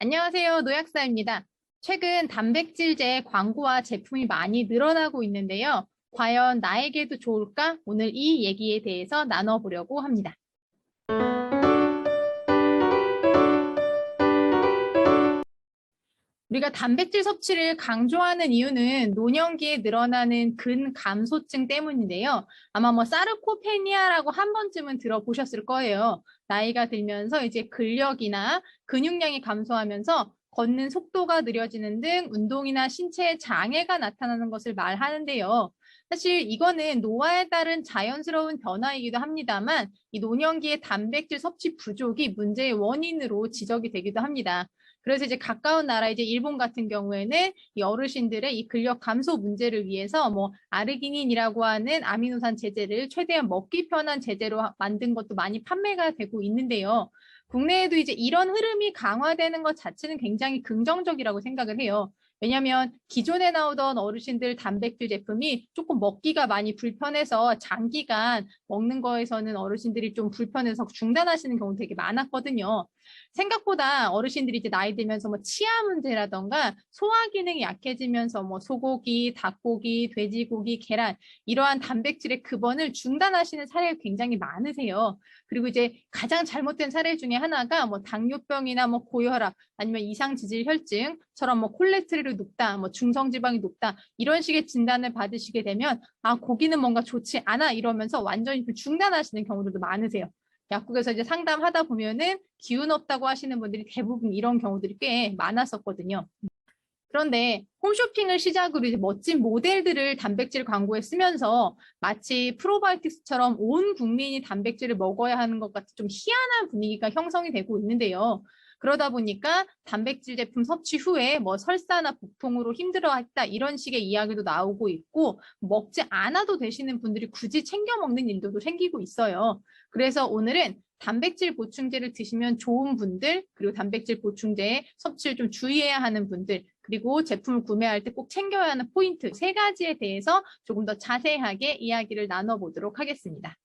안녕하세요. 노약사입니다. 최근 단백질제 광고와 제품이 많이 늘어나고 있는데요. 과연 나에게도 좋을까? 오늘 이 얘기에 대해서 나눠보려고 합니다. 우리가 단백질 섭취를 강조하는 이유는 노년기에 늘어나는 근감소증 때문인데요. 아마 사르코페니아라고 한 번쯤은 들어보셨을 거예요. 나이가 들면서 이제 근력이나 근육량이 감소하면서 걷는 속도가 느려지는 등 운동이나 신체에 장애가 나타나는 것을 말하는데요. 사실 이거는 노화에 따른 자연스러운 변화이기도 합니다만 이 노년기의 단백질 섭취 부족이 문제의 원인으로 지적이 되기도 합니다. 그래서 이제 가까운 나라 이제 일본 같은 경우에는 이 어르신들의 이 근력 감소 문제를 위해서 아르기닌이라고 하는 아미노산 제제를 최대한 먹기 편한 제제로 만든 것도 많이 판매가 되고 있는데요. 국내에도 이제 이런 흐름이 강화되는 것 자체는 굉장히 긍정적이라고 생각을 해요. 왜냐하면 기존에 나오던 어르신들 단백질 제품이 조금 먹기가 많이 불편해서 장기간 먹는 거에서는 어르신들이 좀 불편해서 중단하시는 경우 되게 많았거든요. 생각보다 어르신들이 이제 나이 들면서 치아 문제라던가 소화 기능이 약해지면서 소고기, 닭고기, 돼지고기, 계란 이러한 단백질의 급원을 중단하시는 사례가 굉장히 많으세요. 그리고 이제 가장 잘못된 사례 중에 하나가 당뇨병이나 고혈압 아니면 이상지질혈증처럼 콜레스테롤이 높다, 중성지방이 높다 이런 식의 진단을 받으시게 되면 아 고기는 뭔가 좋지 않아 이러면서 완전히 중단하시는 경우들도 많으세요. 약국에서 이제 상담하다 보면은 기운 없다고 하시는 분들이 대부분 이런 경우들이 꽤 많았었거든요. 그런데 홈쇼핑을 시작으로 이제 멋진 모델들을 단백질 광고에 쓰면서 마치 프로바이오틱스처럼 온 국민이 단백질을 먹어야 하는 것 같은 좀 희한한 분위기가 형성이 되고 있는데요. 그러다 보니까 단백질 제품 섭취 후에 설사나 복통으로 힘들어했다 이런 식의 이야기도 나오고 있고 먹지 않아도 되시는 분들이 굳이 챙겨 먹는 일들도 생기고 있어요. 그래서 오늘은 단백질 보충제를 드시면 좋은 분들, 그리고 단백질 보충제 섭취를 좀 주의해야 하는 분들, 그리고 제품을 구매할 때 꼭 챙겨야 하는 포인트 3가지에 대해서 조금 더 자세하게 이야기를 나눠보도록 하겠습니다.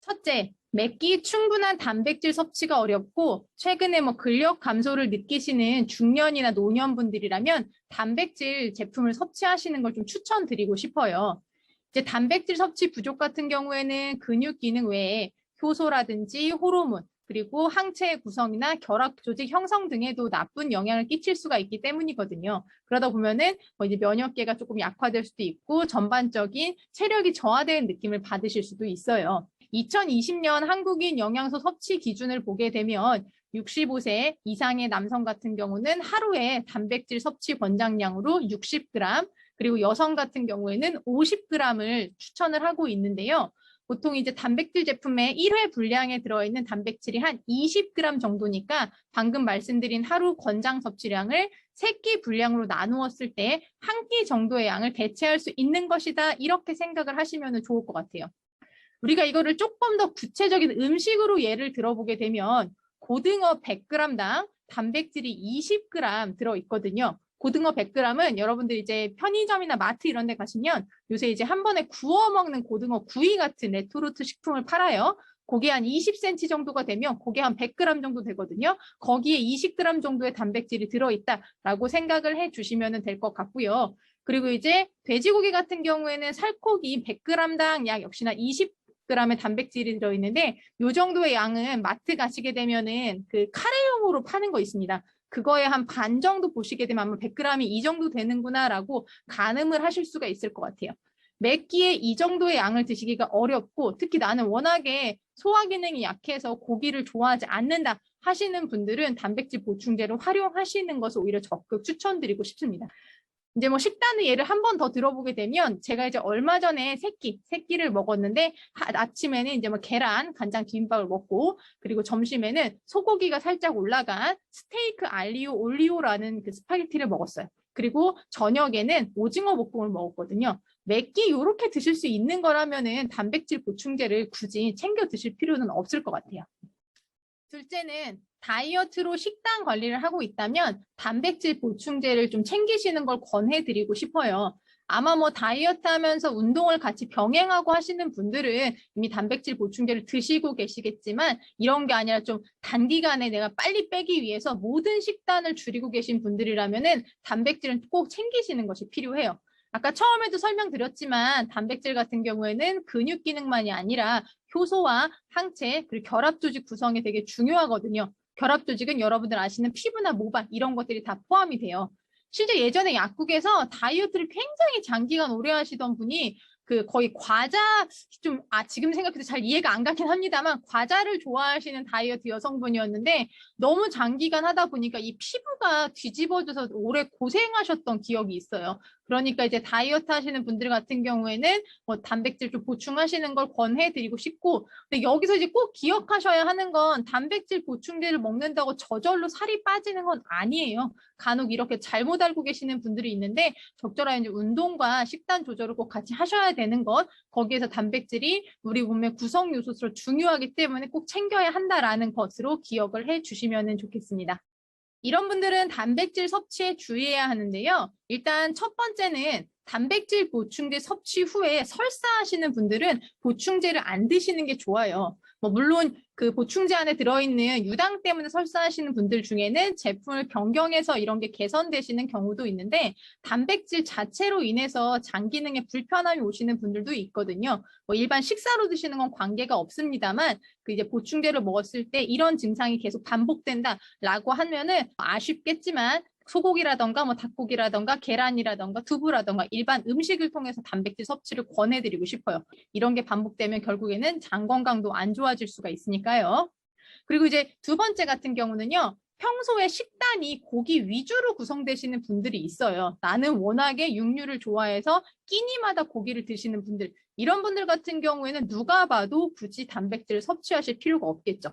첫째, 맵기 충분한 단백질 섭취가 어렵고 최근에 근력 감소를 느끼시는 중년이나 노년분들이라면 단백질 제품을 섭취하시는 걸 좀 추천드리고 싶어요. 이제 단백질 섭취 부족 같은 경우에는 근육 기능 외에 효소라든지 호르몬, 그리고 항체 구성이나 결합 조직 형성 등에도 나쁜 영향을 끼칠 수가 있기 때문이거든요. 그러다 보면은 이제 면역계가 조금 약화될 수도 있고 전반적인 체력이 저하되는 느낌을 받으실 수도 있어요. 2020년 한국인 영양소 섭취 기준을 보게 되면 65세 이상의 남성 같은 경우는 하루에 단백질 섭취 권장량으로 60g, 그리고 여성 같은 경우에는 50g을 추천을 하고 있는데요. 보통 이제 단백질 제품의 1회 분량에 들어있는 단백질이 한 20g 정도니까 방금 말씀드린 하루 권장 섭취량을 3끼 분량으로 나누었을 때 한 끼 정도의 양을 대체할 수 있는 것이다. 이렇게 생각을 하시면 좋을 것 같아요. 우리가 이거를 조금 더 구체적인 음식으로 예를 들어보게 되면 고등어 100g당 단백질이 20g 들어있거든요. 고등어 100g은 여러분들 이제 편의점이나 마트 이런 데 가시면 요새 이제 한 번에 구워 먹는 고등어 구이 같은 레토르트 식품을 팔아요. 그게 한 20cm 정도가 되면 그게 한 100g 정도 되거든요. 거기에 20g 정도의 단백질이 들어있다라고 생각을 해주시면 될 것 같고요. 그리고 이제 돼지고기 같은 경우에는 살코기 100g당 약 역시나 20g의 단백질이 들어있는데 이 정도의 양은 마트 가시게 되면은 그 카레용으로 파는 거 있습니다. 그거에 한 반 정도 보시게 되면 아마 100g이 이 정도 되는구나라고 가늠을 하실 수가 있을 것 같아요. 몇 끼에 이 정도의 양을 드시기가 어렵고 특히 나는 워낙에 소화 기능이 약해서 고기를 좋아하지 않는다 하시는 분들은 단백질 보충제를 활용하시는 것을 오히려 적극 추천드리고 싶습니다. 이제 식단의 예를 한 번 더 들어보게 되면 제가 이제 얼마 전에 새끼를 먹었는데 아침에는 이제 계란, 간장 비빔밥을 먹고 그리고 점심에는 소고기가 살짝 올라간 스테이크 알리오 올리오라는 그 스파게티를 먹었어요. 그리고 저녁에는 오징어 볶음을 먹었거든요. 몇 끼 이렇게 드실 수 있는 거라면은 단백질 보충제를 굳이 챙겨 드실 필요는 없을 것 같아요. 둘째는 다이어트로 식단 관리를 하고 있다면 단백질 보충제를 좀 챙기시는 걸 권해드리고 싶어요. 아마 뭐 다이어트 하면서 운동을 같이 병행하고 하시는 분들은 이미 단백질 보충제를 드시고 계시겠지만 이런 게 아니라 좀 단기간에 내가 빨리 빼기 위해서 모든 식단을 줄이고 계신 분들이라면은 단백질은 꼭 챙기시는 것이 필요해요. 아까 처음에도 설명드렸지만 단백질 같은 경우에는 근육 기능만이 아니라 효소와 항체 그리고 결합 조직 구성에 되게 중요하거든요. 결합 조직은 여러분들 아시는 피부나 모발 이런 것들이 다 포함이 돼요. 실제 예전에 약국에서 다이어트를 굉장히 장기간 오래 하시던 분이 그 거의 과자 지금 생각해도 잘 이해가 안 가긴 합니다만 과자를 좋아하시는 다이어트 여성분이었는데 너무 장기간 하다 보니까 이 피부가 뒤집어져서 오래 고생하셨던 기억이 있어요. 그러니까 이제 다이어트 하시는 분들 같은 경우에는 뭐 단백질 좀 보충하시는 걸 권해드리고 싶고, 근데 여기서 이제 꼭 기억하셔야 하는 건 단백질 보충제를 먹는다고 저절로 살이 빠지는 건 아니에요. 간혹 이렇게 잘못 알고 계시는 분들이 있는데 적절한 이제 운동과 식단 조절을 꼭 같이 하셔야 되는 것, 거기에서 단백질이 우리 몸의 구성 요소로 중요하기 때문에 꼭 챙겨야 한다라는 것으로 기억을 해 주시면 좋겠습니다. 이런 분들은 단백질 섭취에 주의해야 하는데요. 일단 첫 번째는 단백질 보충제 섭취 후에 설사하시는 분들은 보충제를 안 드시는 게 좋아요. 물론 그 보충제 안에 들어있는 유당 때문에 설사하시는 분들 중에는 제품을 변경해서 이런 게 개선되시는 경우도 있는데 단백질 자체로 인해서 장 기능에 불편함이 오시는 분들도 있거든요. 일반 식사로 드시는 건 관계가 없습니다만 그 이제 보충제를 먹었을 때 이런 증상이 계속 반복된다라고 하면은 아쉽겠지만 소고기라던가 뭐 닭고기라던가 계란이라던가 두부라던가 일반 음식을 통해서 단백질 섭취를 권해드리고 싶어요. 이런 게 반복되면 결국에는 장 건강도 안 좋아질 수가 있으니까요. 그리고 이제 두 번째 같은 경우는요. 평소에 식단이 고기 위주로 구성되시는 분들이 있어요. 나는 워낙에 육류를 좋아해서 끼니마다 고기를 드시는 분들, 이런 분들 같은 경우에는 누가 봐도 굳이 단백질을 섭취하실 필요가 없겠죠.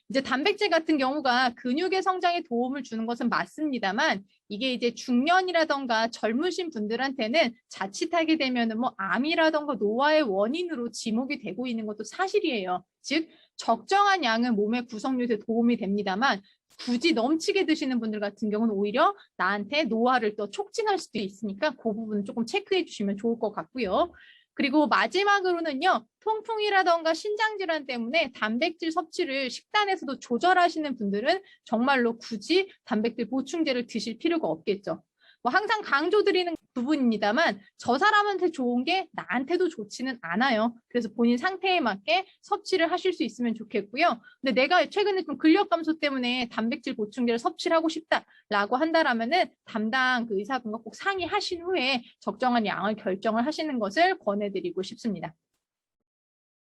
이제 단백질 같은 경우가 근육의 성장에 도움을 주는 것은 맞습니다만 이게 이제 중년이라던가 젊으신 분들한테는 자칫하게 되면은 뭐 암이라던가 노화의 원인으로 지목이 되고 있는 것도 사실이에요. 즉 적정한 양은 몸의 구성료에 도움이 됩니다만 굳이 넘치게 드시는 분들 같은 경우는 오히려 나한테 노화를 또 촉진할 수도 있으니까 그 부분 조금 체크해 주시면 좋을 것 같고요. 그리고 마지막으로는요. 통풍이라던가 신장질환 때문에 단백질 섭취를 식단에서도 조절하시는 분들은 정말로 굳이 단백질 보충제를 드실 필요가 없겠죠. 항상 강조드리는 부분입니다만 저 사람한테 좋은 게 나한테도 좋지는 않아요. 그래서 본인 상태에 맞게 섭취를 하실 수 있으면 좋겠고요. 근데 내가 최근에 좀 근력 감소 때문에 단백질 보충제를 섭취를 하고 싶다라고 한다라면은 담당 그 의사분과 꼭 상의하신 후에 적정한 양을 결정을 하시는 것을 권해드리고 싶습니다.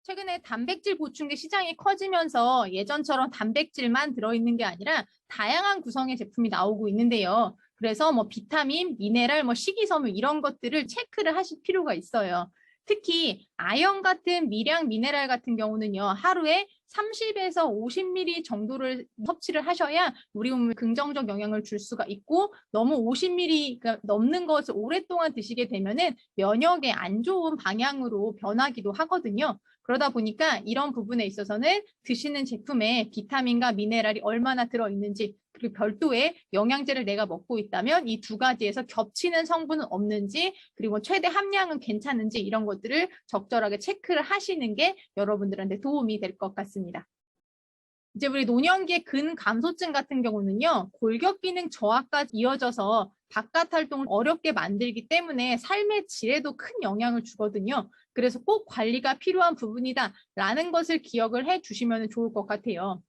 최근에 단백질 보충제 시장이 커지면서 예전처럼 단백질만 들어있는 게 아니라 다양한 구성의 제품이 나오고 있는데요. 그래서 뭐 비타민, 미네랄, 뭐 식이섬유 이런 것들을 체크를 하실 필요가 있어요. 특히 아연 같은 미량 미네랄 같은 경우는요. 하루에 30에서 50ml 정도를 섭취를 하셔야 우리 몸에 긍정적 영향을 줄 수가 있고 너무 50ml가 넘는 것을 오랫동안 드시게 되면은 면역에 안 좋은 방향으로 변하기도 하거든요. 그러다 보니까 이런 부분에 있어서는 드시는 제품에 비타민과 미네랄이 얼마나 들어있는지 그리고 별도의 영양제를 내가 먹고 있다면 이 두 가지에서 겹치는 성분은 없는지 그리고 최대 함량은 괜찮은지 이런 것들을 적절하게 체크를 하시는 게 여러분들한테 도움이 될 것 같습니다. 이제 우리 노년기의 근감소증 같은 경우는요. 골격 기능 저하까지 이어져서 바깥 활동을 어렵게 만들기 때문에 삶의 질에도 큰 영향을 주거든요. 그래서 꼭 관리가 필요한 부분이다라는 것을 기억을 해 주시면 좋을 것 같아요.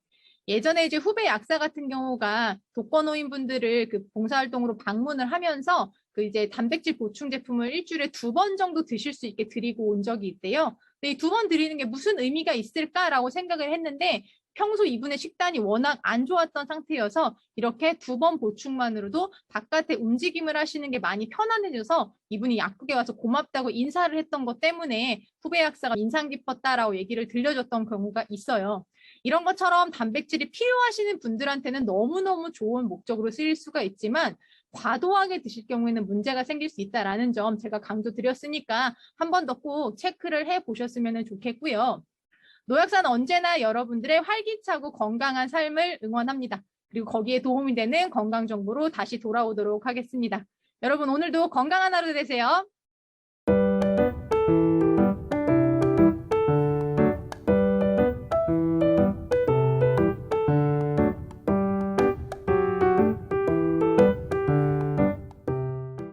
예전에 이제 후배 약사 같은 경우가 독거노인분들을 그 봉사활동으로 방문을 하면서 그 이제 단백질 보충 제품을 일주일에 2번 정도 드실 수 있게 드리고 온 적이 있대요. 근데 이 2번 드리는 게 무슨 의미가 있을까라고 생각을 했는데 평소 이분의 식단이 워낙 안 좋았던 상태여서 이렇게 2번 보충만으로도 바깥에 움직임을 하시는 게 많이 편안해져서 이분이 약국에 와서 고맙다고 인사를 했던 것 때문에 후배 약사가 인상 깊었다라고 얘기를 들려줬던 경우가 있어요. 이런 것처럼 단백질이 필요하시는 분들한테는 너무너무 좋은 목적으로 쓰일 수가 있지만 과도하게 드실 경우에는 문제가 생길 수 있다는 점 제가 강조드렸으니까 한 번 더 꼭 체크를 해보셨으면 좋겠고요. 노약사는 언제나 여러분들의 활기차고 건강한 삶을 응원합니다. 그리고 거기에 도움이 되는 건강 정보로 다시 돌아오도록 하겠습니다. 여러분 오늘도 건강한 하루 되세요.